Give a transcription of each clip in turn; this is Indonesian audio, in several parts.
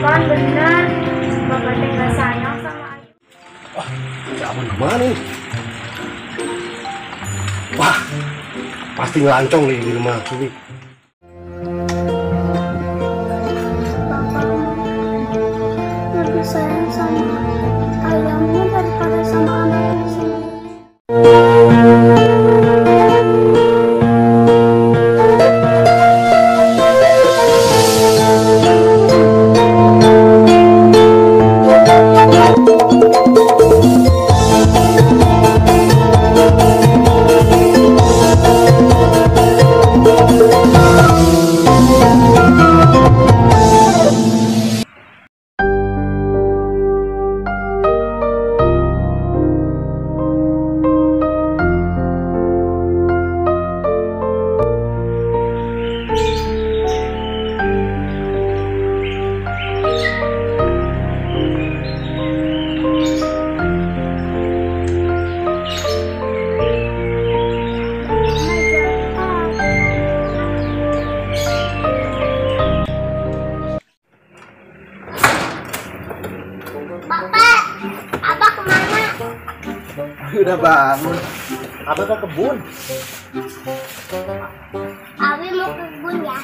Kan benar, Bapak teh nggak sayang sama Ayu. Wah, Abun kemana nih? Wah, pasti ngelancong nih di rumah Subi. Bapak lebih sayang sama ayamnya daripada sama anaknya sendiri. Bapak, Abah kemana? Udah bangun. Abah ke kebun. Abi mau ke kebun ya?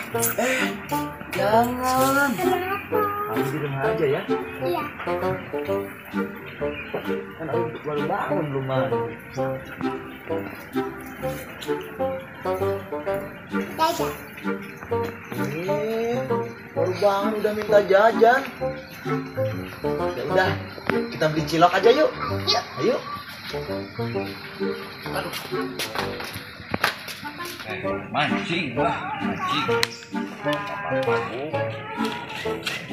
Jangan. Kenapa? Abis di rumah aja ya. Iya. Kan Abis baru bangun belum mandi. Jajan. Baru bangun udah minta jajan. Ya udah, kita beli cilok aja yuk. Yuk. Ayo. Mancing lah, mancing.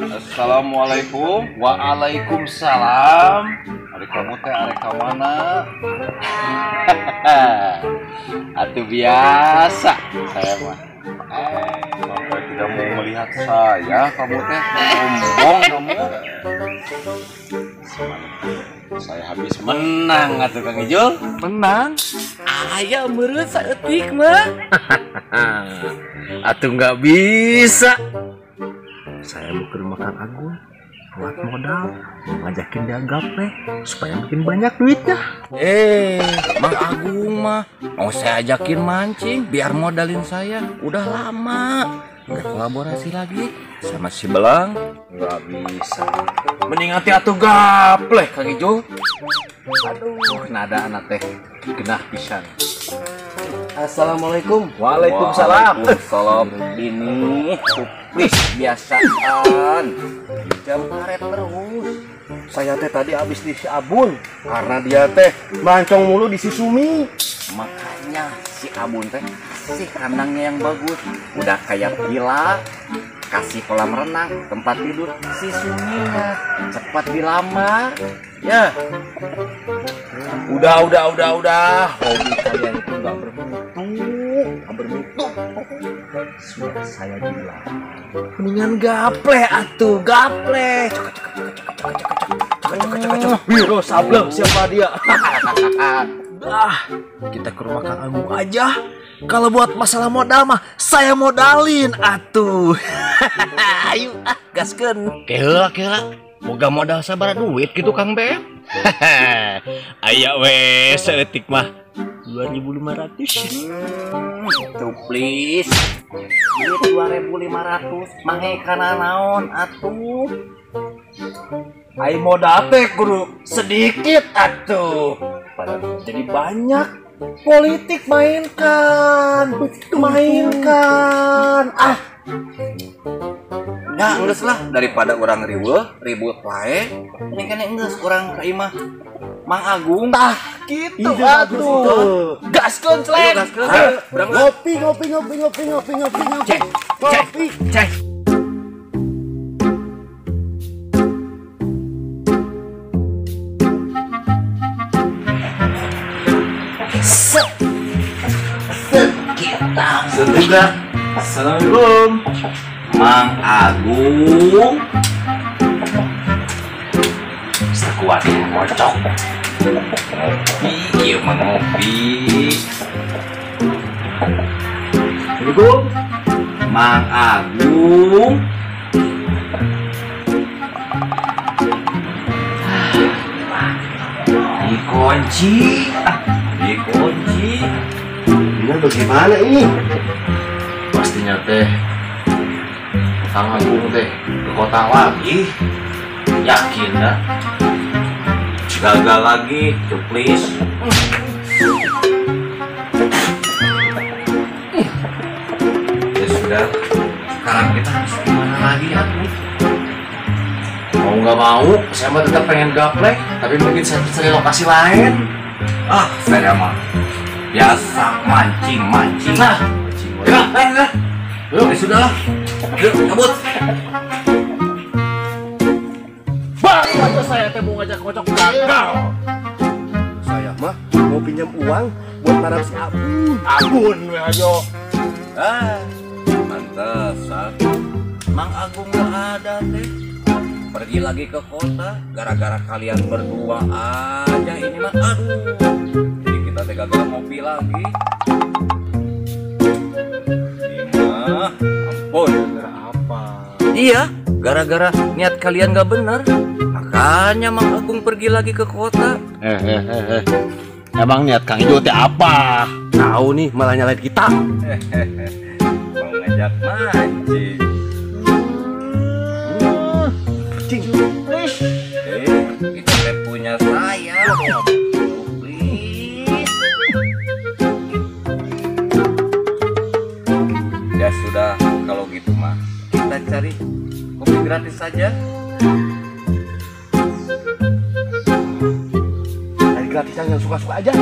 Assalamualaikum. Waalaikumsalam. Ari kamu teh ari ka mana? Atuh biasa saya mah. Sampai tidak mau melihat saya, kamu teh sombong kamu. Saya habis menang atuh Kang Ijul. Menang? Aya meureun saeutik mah. Atuh nggak bisa. Saya mau ke rumah Kang Agung buat modal, ngajakin dia gapleh supaya makin banyak duitnya. Mang Agung mah mau saya ajakin mancing biar modalin saya. Udah lama nggak kolaborasi lagi sama si Belang. Nggak bisa. Mending hati atuh gapleh Kang Ijul. Aduh, nada anak teh genah pisan. Assalamualaikum. Waalaikumsalam. Ini suplis biasaan. Jam karet terus. Saya teh tadi habis di si Abun karena dia teh mancong mulu di si Sumi. Makanya si Abun teh si kandangnya yang bagus. Udah kayak villa, kasih kolam renang, tempat tidur. Si Suminya cepat dilamar. Ya. Udah. Hobi kalian itu nggak bermutu. Sudah saya bilang, mendingan gapleh atuh, gapleh. Biro sableng siapa dia? Kita ke rumah Kang Agung aja. Kalau buat masalah modal mah saya modalin atuh. Ayo gaskeun. Kela. Moga modal sabaraha duit gitu Kang Beb. Aya we seeutik mah 2.500. Tuh please. Duit 2.500 manghe kana naon atuh? Ai modal teh kudu sedikit atuh. Padahal jadi banyak. Politik mainkan. Nah, geus lah daripada orang ribut wae. Ini kan geus urang ka imah Mang Agung. Tah gitu Ide bagus atuh. Gaskeun Sleng. Ngopi, ngopi, ngopi, ngopi, ngopi, ngopi, ngopi. Cek, Ngopi. cek. Setuga. Assalamualaikum. Mang Agung. Sekuatnya kocok. Ngopi, iya mah ngopi. Assalamualaikum. Mang Agung. Dikunci. Dikunci. Ini bagaimana ini? Pastinya teh Kang Agung teh ke kota lagi. Yakin dah. Gagal lagi, cuplis. Ya sudah. Sekarang kita harus gimana lagi ya, Bu? Mau nggak mau, saya mah tetap pengen gaplek, tapi mungkin saya cari lokasi lain. Ah, saya mah biasa mancing-mancing. Nah, Ya sudah lah. Yuk, cabut. bang, aja saya teh mau ngajak kocok gagal. Saya mah mau pinjam uang buat narap si Agun, we ayo. Ah, pantesan. Mang Agung gak ada teh. Pergi lagi ke kota gara-gara kalian berdua aja ini mah. Aduh. Jadi kita teh gagal ngopi lagi. Ini mah ampun. Apa? Iya, gara-gara niat kalian gak bener. Makanya Mang Agung pergi lagi ke kota. Emang niat Kang Ijo teh apa? Tahu nih malah nyalain kita. Mau ngajak mancing. Itu teh punya saya. Please. Ya sudah, kalau gitu mah kita cari kopi gratis saja. Dari gratisan yang suka-suka aja.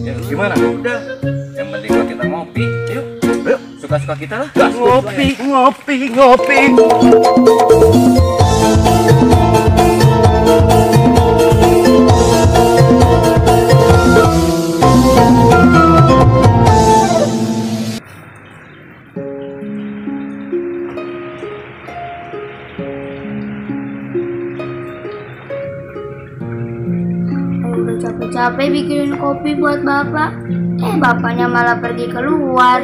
Ya, Gimana? Udah. Yang penting mah kita ngopi. Yuk. Yuk. Suka-suka kita lah. Ngopi, ngopi, ngopi. Udah capek-capek bikinin kopi buat bapak. Bapaknya malah pergi keluar.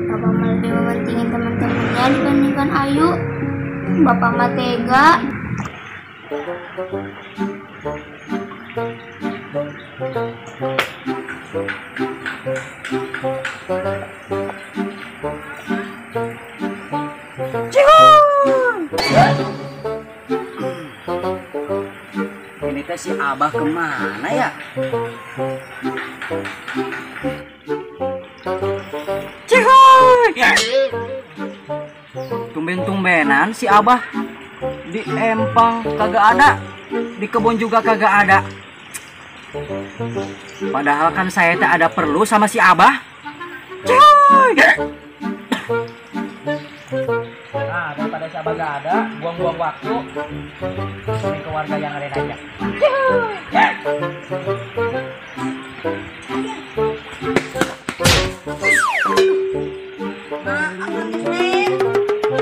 Bapak malah lebih mementingin teman-temannya dibandingkan Ayu. Bapak mah tega. Ini teh si Abah kemana ya? Cihoy! Tumben-tumbenan si Abah di Empang kagak ada, di kebun juga kagak ada. Padahal kan saya teh ada perlu sama si Abah. Cihoy! Nah, daripada si Abah gak ada, buang-buang waktu. Ini ke warga yang lain aja.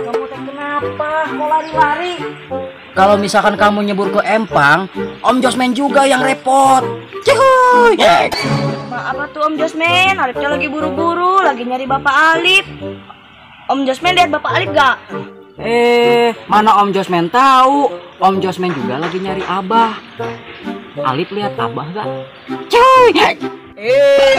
Kamu teh kenapa? Kok lari-lari? Kalau misalkan kamu nyebur ke Empang, Om Josmen juga yang repot. Cihuy. Maaf tuh Om Josmen, Alipnya lagi buru-buru, lagi nyari Bapak Alip. Om Josmen lihat Bapak Alip gak? Mana Om Josmen tahu? Om Josmen juga lagi nyari Abah. Alip lihat Abah gak? Cihuy.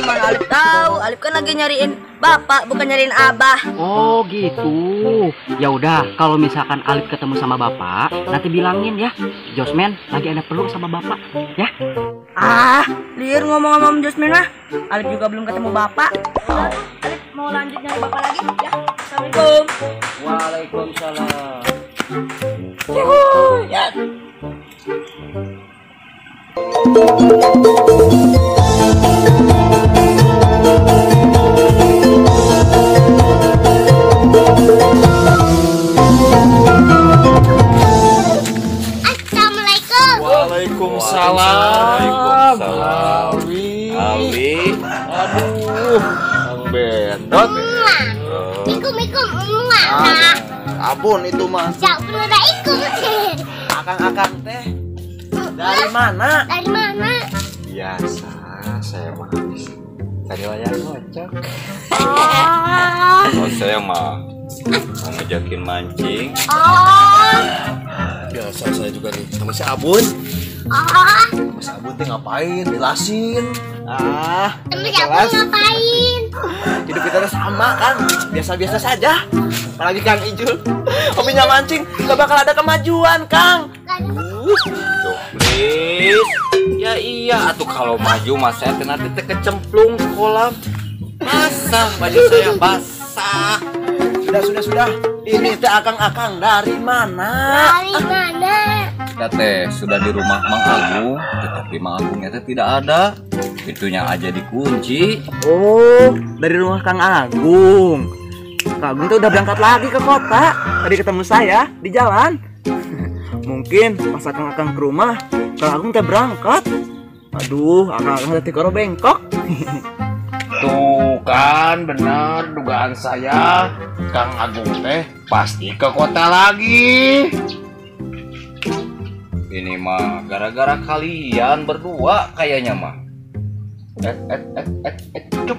Mana Alip tahu? Alip kan lagi nyariin Bapak, bukan nyariin Abah. Oh gitu. Ya udah, kalau misalkan Alip ketemu sama Bapak, nanti bilangin ya, Josmen lagi ada perlu sama Bapak, ya. Liar ngomong-ngomong Om Josmen mah. Alip juga belum ketemu Bapak. Alip mau lanjut nyari Bapak lagi ya. Assalamualaikum. Waalaikumsalam. Assalamualaikum. Waalaikumsalam. Alwi. Aduh, Kang Bendot. Mikum. Abon itu mah. Jauh udah ikut. Akang teh dari mana? Dari mana? Biasa, saya mah habis tadi wayang ngocok. Oh. Oh, saya mah mau ngejakin mancing. Oh. Biasa saya juga nih sama si Abun. Oh. Mas Abun teh ngapain? Jelasin. Tapi aku ngapain? Hidup kita tuh sama kan, biasa-biasa saja. Apalagi Kang Ijul, hobinya mancing, gak bakal ada kemajuan Kang. Tuh, please. Ya iya, atuh kalau maju mas saya nanti kecemplung ke kolam. Masa baju saya basah. Sudah. Ini teh akang dari mana? Dari mana? Kita teh sudah di rumah Mang Agung, tetapi Mang Agungnya teh tidak ada. Pintunya aja dikunci. Oh, dari rumah Kang Agung. Kang Agung tuh udah berangkat lagi ke kota. Tadi ketemu saya di jalan. Mungkin pas akang ke rumah, Kang Agung teh berangkat. Aduh, akang teh koro bengkok. Tuh kan benar dugaan saya, Kang Agung teh pasti ke kota lagi. Ini mah gara-gara kalian berdua kayaknya mah. Cup.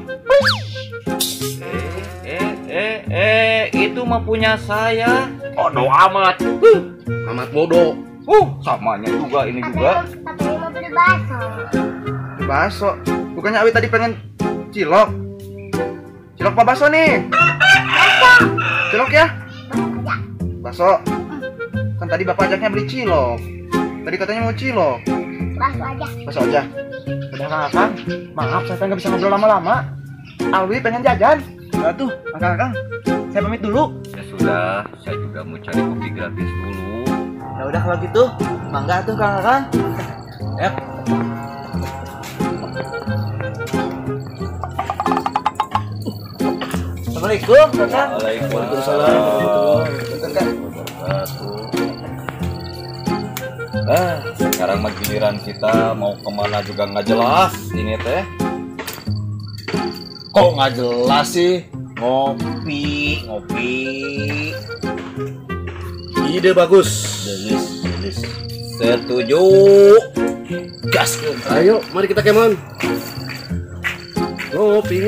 Itu mah punya saya. Bodoh amat. Amat bodoh. Samanya juga ini juga. Tapi mau beli bakso. Bakso. Bukannya Awi tadi pengen cilok. Cilok apa bakso nih? Cilok ya? Bakso. Kan tadi Bapak ajaknya beli cilok. Tadi katanya mau cilok. Bakso aja. Bakso aja. Udah Kang, maaf saya nggak bisa ngobrol lama-lama. Alwi pengen jajan. Udah tuh, Kang. Saya pamit dulu. Ya sudah, saya juga mau cari kopi gratis dulu. Ya udah kalau gitu, mangga tuh Kang. Ya. Assalamualaikum, Kang. Waalaikumsalam. Sekarang mah giliran kita mau kemana juga nggak jelas ini teh. Kok nggak jelas sih? Ngopi. Ide bagus. Delis. Setuju. Gas. Ayo, mari kita kemon. Ngopi.